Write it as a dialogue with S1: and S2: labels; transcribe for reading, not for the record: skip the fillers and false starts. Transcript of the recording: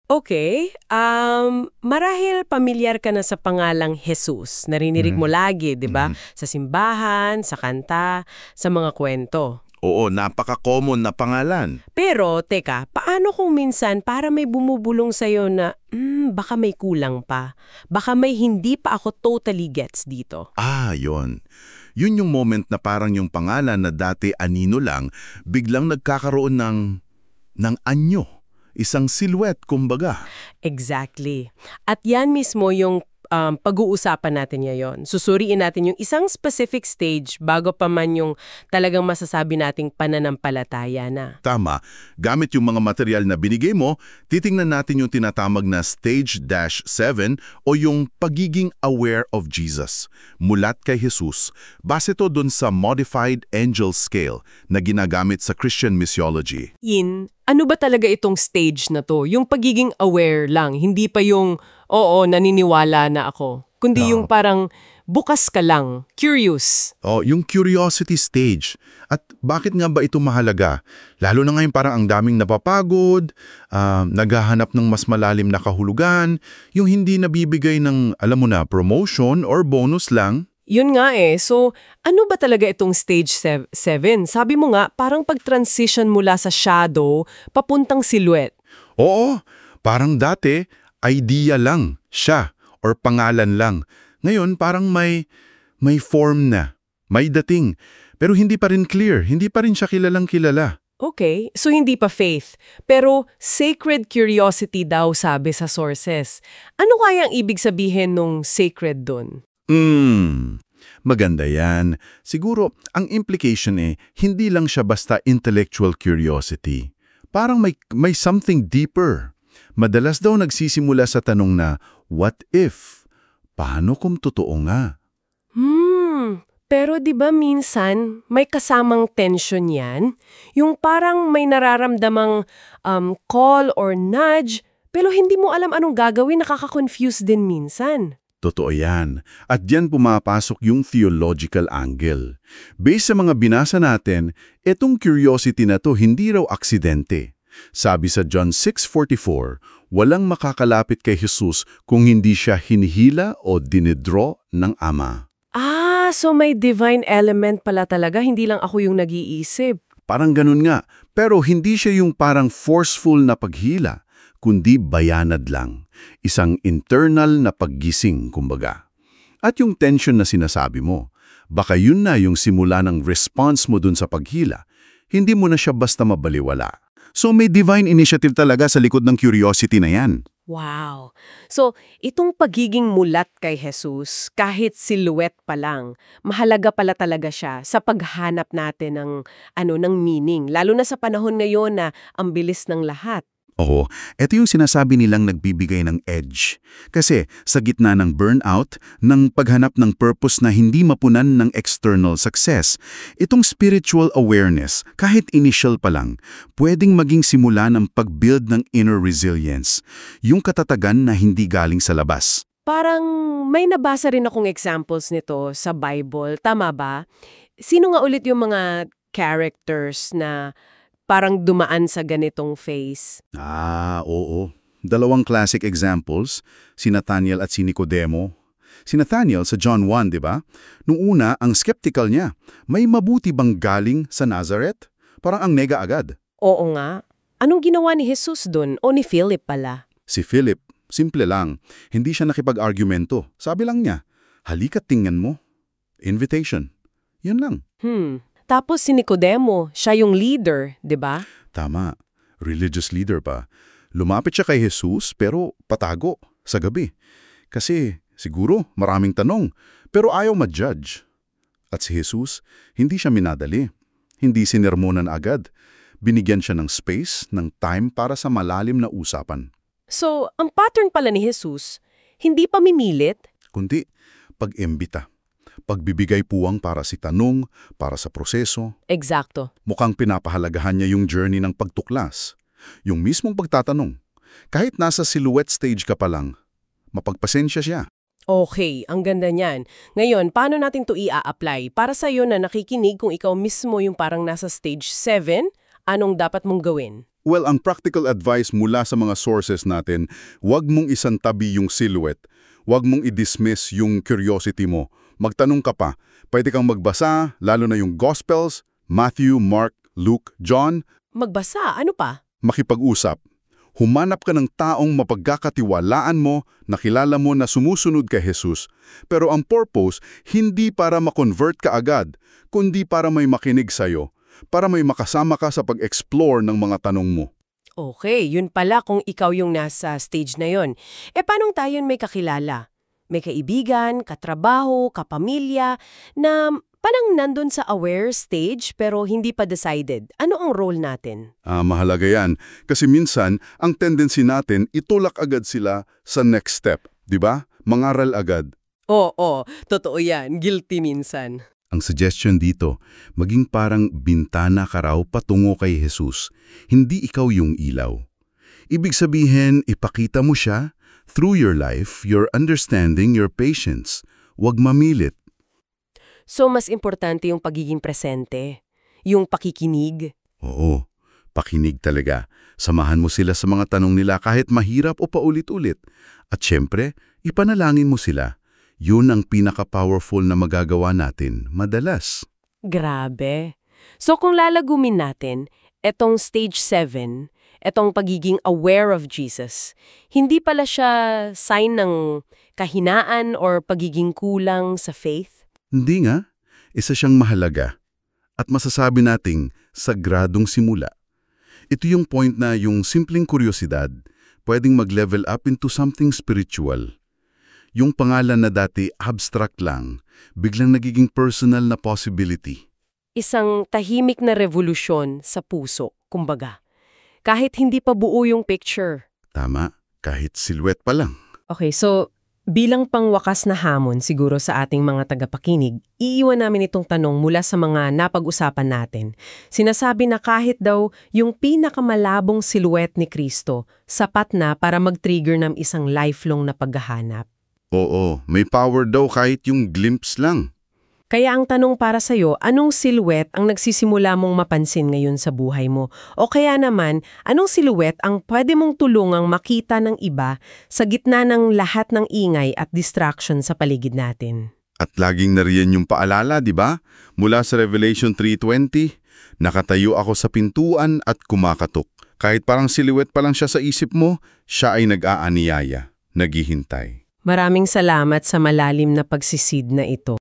S1: Okay, marahil pamilyar ka na sa pangalang Jesus. Narinirig mo
S2: Mhm.
S1: lagi, 'di ba?
S2: Mhm.
S1: Sa simbahan, sa kanta, sa mga kwento.
S2: Oo, napaka-common na pangalan.
S1: Pero teka, paano kung minsan para may bumubulong sa'yo na, baka may kulang pa. Baka may hindi pa ako totally gets dito.
S2: Yon. Yun yung moment na parang yung pangalan na dati anino lang, biglang nagkakaroon ng anyo. Isang silhouette, kumbaga.
S1: Exactly. At yan mismo yung pag-uusapan natin ngayon. Susuriin natin yung isang specific stage bago pa man yung talagang masasabi nating pananampalataya na.
S2: Tama, gamit yung mga material na binigay mo, titingnan natin yung tinatamag na stage-7 o yung pagiging aware of Jesus. Mulat kay Jesus. Base to dun sa Modified Angel Scale na ginagamit sa Christian missiology.
S1: Ano ba talaga itong stage na to? Yung pagiging aware lang, hindi pa yung, oo, naniniwala na ako. Kundi yung parang bukas ka lang, curious.
S2: Yung curiosity stage. At bakit nga ba ito mahalaga? Lalo na ngayon parang ang daming napapagod, naghahanap ng mas malalim na kahulugan, yung hindi nabibigay ng, alam mo na, promotion or bonus lang.
S1: Yun nga eh. So, ano ba talaga itong stage 7? Sabi mo nga, parang pag-transition mula sa shadow, papuntang silhouette.
S2: Oo, parang dati, idea lang, siya, or pangalan lang. Ngayon, parang may form na, may dating. Pero hindi pa rin clear, hindi pa rin siya kilalang kilala.
S1: Okay, so hindi pa faith. Pero sacred curiosity daw sabi sa sources. Ano kayang ibig sabihin nung sacred dun?
S2: Maganda yan. Siguro, ang implication hindi lang siya basta intellectual curiosity. Parang may something deeper. Madalas daw nagsisimula sa tanong na, what if? Paano kung totoo nga?
S1: Pero 'di ba minsan may kasamang tension 'yan? Yung parang may nararamdamang call or nudge, pero hindi mo alam anong gagawin, nakaka-confuse din minsan.
S2: Totoo yan. At diyan pumapasok yung theological angle. Based sa mga binasa natin, etong curiosity na to hindi raw aksidente. Sabi sa John 6:44, walang makakalapit kay Jesus kung hindi siya hinihila o dinidraw ng Ama.
S1: So may divine element pala talaga, hindi lang ako yung nag-iisip.
S2: Parang ganun nga, pero hindi siya yung parang forceful na paghila, kundi bayanad lang. Isang internal na paggising, kumbaga. At yung tension na sinasabi mo, baka yun na yung simula ng response mo dun sa paghila. Hindi mo na siya basta mabaliwala. So may divine initiative talaga sa likod ng curiosity na yan.
S1: Wow! So, itong pagiging mulat kay Jesus, kahit silhouette pa lang, mahalaga pala talaga siya sa paghanap natin ng meaning, lalo na sa panahon ngayon na ang bilis ng lahat.
S2: Oo, ito yung sinasabi nilang nagbibigay ng edge. Kasi sa gitna ng burnout, ng paghanap ng purpose na hindi mapunan ng external success, itong spiritual awareness, kahit initial pa lang, pwedeng maging simula ng pag-build ng inner resilience, yung katatagan na hindi galing sa labas.
S1: Parang may nabasa rin akong examples nito sa Bible, tama ba? Sino nga ulit yung mga characters na parang dumaan sa ganitong phase?
S2: Oo. Dalawang classic examples, si Nathaniel at si Nicodemo. Si Nathaniel sa John 1, di ba? Nung una, ang skeptical niya, may mabuti bang galing sa Nazareth? Parang ang nega agad.
S1: Oo nga. Anong ginawa ni Jesus dun? O ni Philip pala?
S2: Si Philip, simple lang. Hindi siya nakipag-argumento. Sabi lang niya, halika't tingnan mo. Invitation. Yun lang.
S1: Tapos si Nicodemo, siya yung leader, di ba?
S2: Tama. Religious leader pa. Lumapit siya kay Jesus pero patago sa gabi. Kasi siguro maraming tanong pero ayaw ma-judge. At si Jesus, hindi siya minadali. Hindi sinermonan agad. Binigyan siya ng space, ng time para sa malalim na usapan.
S1: So, ang pattern pala ni Jesus, hindi pamimilit?
S2: Kundi pag-imbita. Pagbibigay puwang para si tanong, para sa proseso.
S1: Eksakto.
S2: Mukhang pinapahalagahan niya yung journey ng pagtuklas. Yung mismong pagtatanong. Kahit nasa silhouette stage ka pa lang, mapagpasensya siya.
S1: Okay, ang ganda niyan. Ngayon, paano natin to i-a-apply? Para sa iyo na nakikinig kung ikaw mismo yung parang nasa stage 7, anong dapat mong gawin?
S3: Well, ang practical advice mula sa mga sources natin, huwag mong isantabi yung silhouette. Huwag mong i-dismiss yung curiosity mo. Magtanong ka pa. Pwede kang magbasa, lalo na yung Gospels, Matthew, Mark, Luke, John.
S1: Magbasa, ano pa?
S3: Makipag-usap. Humanap ka ng taong mapagkakatiwalaan mo, nakilala mo na sumusunod kay Jesus. Pero ang purpose, hindi para ma-convert ka agad, kundi para may makinig sa'yo, para may makasama ka sa pag-explore ng mga tanong mo.
S1: Okay, yun pala kung ikaw yung nasa stage na yon. Paanong tayo may kakilala? May kaibigan, katrabaho, kapamilya, na parang nandun sa aware stage pero hindi pa decided. Ano ang role natin?
S3: Mahalaga yan. Kasi minsan, ang tendency natin, itulak agad sila sa next step. Di ba? Mangaral agad.
S1: Oo, totoo yan. Guilty minsan.
S2: Ang suggestion dito, maging parang bintana ka raw patungo kay Jesus, hindi ikaw yung ilaw. Ibig sabihin, ipakita mo siya through your life, your understanding, your patience. Huwag mamilit.
S1: So, mas importante yung pagiging presente, yung pakikinig.
S2: Oo, pakinig talaga. Samahan mo sila sa mga tanong nila kahit mahirap o paulit-ulit. At syempre, ipanalangin mo sila. Yun ang pinaka-powerful na magagawa natin, madalas.
S1: Grabe. So kung lalagumin natin, etong stage 7, etong pagiging aware of Jesus, hindi pala siya sign ng kahinaan or pagiging kulang sa faith?
S2: Hindi nga, isa siyang mahalaga. At masasabi nating sagradong simula. Ito yung point na yung simpleng kuryosidad pwedeng mag-level up into something spiritual. Yung pangalan na dati abstract lang, biglang nagiging personal na possibility.
S1: Isang tahimik na revolusyon sa puso, kumbaga. Kahit hindi pa buo yung picture.
S2: Tama, kahit silhouette pa lang.
S1: Okay, so bilang pangwakas na hamon siguro sa ating mga tagapakinig, iiwan namin itong tanong mula sa mga napag-usapan natin. Sinasabi na kahit daw yung pinakamalabong silhouette ni Kristo, sapat na para mag-trigger ng isang lifelong na paghahanap.
S2: Oo, may power daw kahit yung glimpse lang.
S1: Kaya ang tanong para sa'yo, anong silhouette ang nagsisimula mong mapansin ngayon sa buhay mo? O kaya naman, anong silhouette ang pwede mong tulungang makita ng iba sa gitna ng lahat ng ingay at distraction sa paligid natin?
S2: At laging nariyan yung paalala, di ba? Mula sa Revelation 3:20, nakatayo ako sa pintuan at kumakatok. Kahit parang silhouette pa lang siya sa isip mo, siya ay nag-aaniyaya, naghihintay.
S1: Maraming salamat sa malalim na pagsisid na ito.